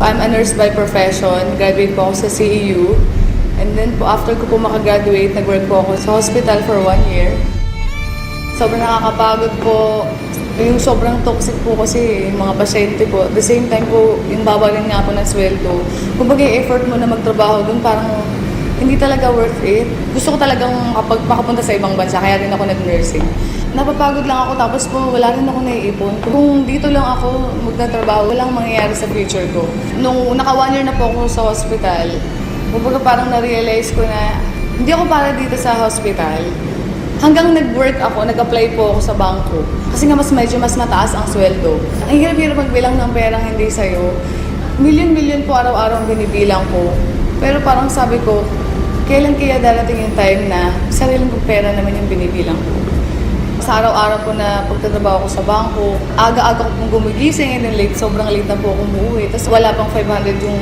I'm a nurse by profession. Graduate po ako sa CEU. And then po, after ko po makagraduate, nag-work po ako sa hospital for 1 year. Sobrang nakakapagod po. Yung sobrang toxic po kasi yung mga pasyente po. At the same time po, yung babaling nga po ng sweldo. Kumbaga yung effort mo na magtrabaho doon, parang hindi talaga worth it. Gusto ko talagang makapunta sa ibang bansa, kaya rin ako nag-nursing. Napapagod lang ako, tapos po wala rin ako naiipon. Kung dito lang ako magtatrabaho, walang mangyayari sa future ko. Nung naka 1 year na po ako sa hospital, kumbaga parang na-realize ko na hindi ako para dito sa hospital. Hanggang nag-work ako, nag-apply po ako sa bangko. Kasi nga medyo mas mataas ang sweldo. Ang hirap-hirap magbilang ng perang hindi sa'yo. Milyon-milyon po araw-araw ang binibilang ko. Pero parang sabi ko, kailan kaya darating yung time na sariling kong pera naman yung binibilang ko. Sa araw-araw po na pagtatrabaho ko sa bangko, aga-aga ko pong gumigising and then late, sobrang late na po akong umuwi. Tapos wala pang 500 yung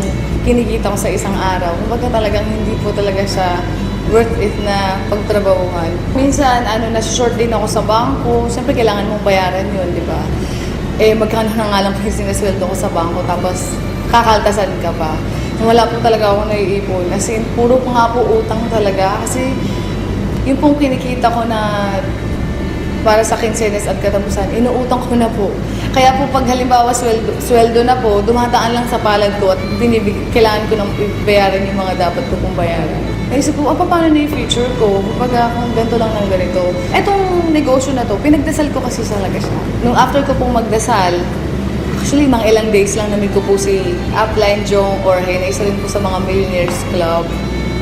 kinikita ko sa isang araw. Kumbaga talagang hindi po talaga siya worth it na pagtrabahuhan. Minsan, nasa-short din ako sa bangko. Siyempre, kailangan mong bayaran yun, di ba? Magkano na nga lang kasi sinasweldo ko sa bangko, tapos kakaltasan ka pa. Wala po talaga ako naiipon. As in, puro po nga po utang talaga. Kasi yung pong kinikita ko na para sa kinsenas at katapusan, inuutang ko na po. Kaya po pag halimbawa sweldo na po, dumadaan lang sa palad ko at kailangan ko nang bayaran yung mga dapat ko pong bayaran. Naisip ko, paano na yung future ko? Kapag kung ganito lang ng ganito. Etong negosyo na to, pinagdasal ko kasi talaga siya. Nung after ko pong magdasal, actually, mga ilang days lang namin ko po si Upline Jong Jorge na isa rin po sa mga Millionaires Club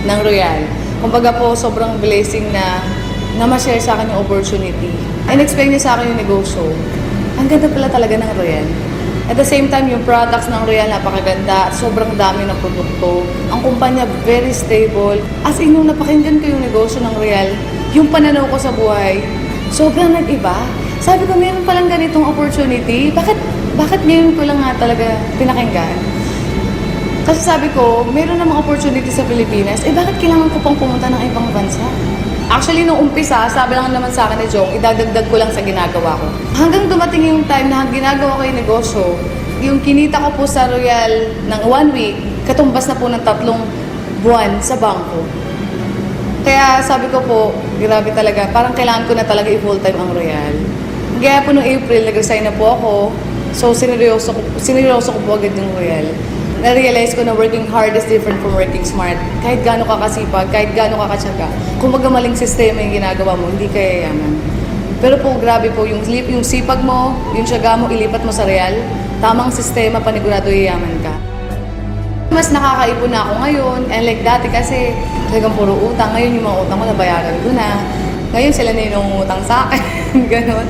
ng Royal. Kumbaga po, sobrang blessing na ma-share sa akin yung opportunity. In-explain niya sa akin yung negosyo. Ang ganda pala talaga ng Royal. At the same time, yung products ng Royal napakaganda at sobrang dami ng produkto. Ang kumpanya, very stable. As in, nung napakinggan ko yung negosyo ng Royal, yung pananaw ko sa buhay, sobrang nag-iba. Sabi ko, meron palang ganitong opportunity. Bakit ngayon ko lang nga talaga pinakinggan? Kasi sabi ko, meron namang opportunity sa Pilipinas, bakit kailangan ko pang pumunta ng ibang bansa? Actually, nung umpisa, sabi lang naman sa akin ni Jong, idadagdag ko lang sa ginagawa ko. Hanggang dumating yung time na ginagawa ko yung negosyo, yung kinita ko po sa Royal ng 1 week, katumbas na po ng 3 buwan sa bangko. Kaya sabi ko po, grabe talaga, parang kailangan ko na talaga i-full-time ang Royal. Kaya po noong April, nag-resign na po ako. So, sineryoso ko po agad yung Royal. Na-realize ko na working hard is different from working smart. Kahit gaano ka kasipag, kahit gaano ka katsaga, kung magamaling sistema yung ginagawa mo, hindi ka yayaman. Pero po, grabe po, yung sipag mo, yung tiyaga mo, ilipat mo sa Royal, tamang sistema, panigurado yayaman ka. Mas nakakaipon na ako ngayon, and like dati kasi, talagang puro utang. Ngayon yung mga utang ko, nabayaran ko na. Ngayon sila na yung utang sa akin. Ganon.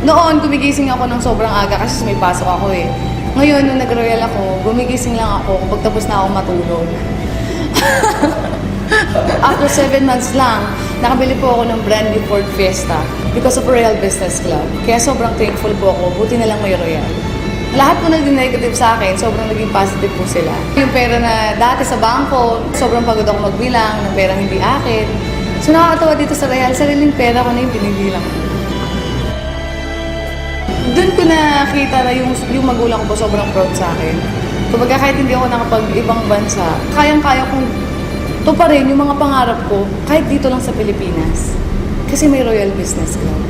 Noon, gumigising ako ng sobrang aga kasi may pasok ako eh. Ngayon, nung nag-royal ako, gumigising lang ako kapag tapos na ako matulog. After 7 months lang, nakabili po ako ng brand new Ford Fiesta because of Royal Business Club. Kaya sobrang thankful po ako, buti na lang may Royal. Lahat po naging negative sa akin, sobrang naging positive po sila. Yung pera na dati sa bangko, sobrang pagod ako magbilang ng perang hindi akin. So nakakatawa dito sa Royal, sariling pera ko na yung binibilang ko. Doon ko nakita na yung magulang ko po sobrang proud sa akin. Kumbaga kahit hindi ako nakapag-ibang bansa, kayang-kaya kong tuparin yung mga pangarap ko kahit dito lang sa Pilipinas. Kasi may Royal Business Club.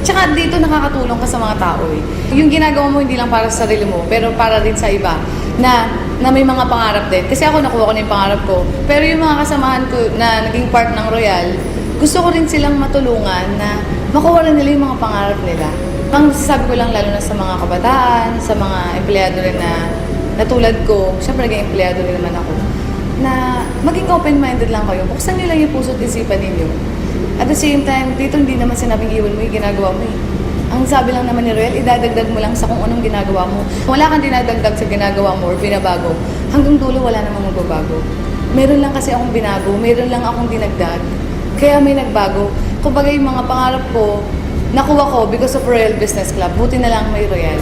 Tsaka dito nakakatulong ka sa mga tao eh. Yung ginagawa mo hindi lang para sa sarili mo, pero para din sa iba na may mga pangarap din. Kasi ako nakuha ko na yung pangarap ko. Pero yung mga kasamahan ko na naging part ng Royal, gusto ko rin silang matulungan na makuha rin nila yung mga pangarap nila. Ang sasabi ko lang lalo na sa mga kabataan, sa mga empleyado rin na tulad ko, syempre naging empleyado rin naman ako, na maging open-minded lang kayo. Buksan nyo lang yung puso't isipan ninyo. At the same time, dito hindi naman sinabing iwan mo yung ginagawa mo eh. Ang sabi lang naman ni Royal, idadagdag mo lang sa kung anong ginagawa mo. Wala kang dinadagdag sa ginagawa mo or binabago. Hanggang dulo wala namang magbabago. Meron lang kasi akong binago, meron lang akong dinagdag. Kaya may nagbago. Kumbaga yung mga pangarap ko, nakuha ko because of Royal Business Club. Buti na lang may Royal.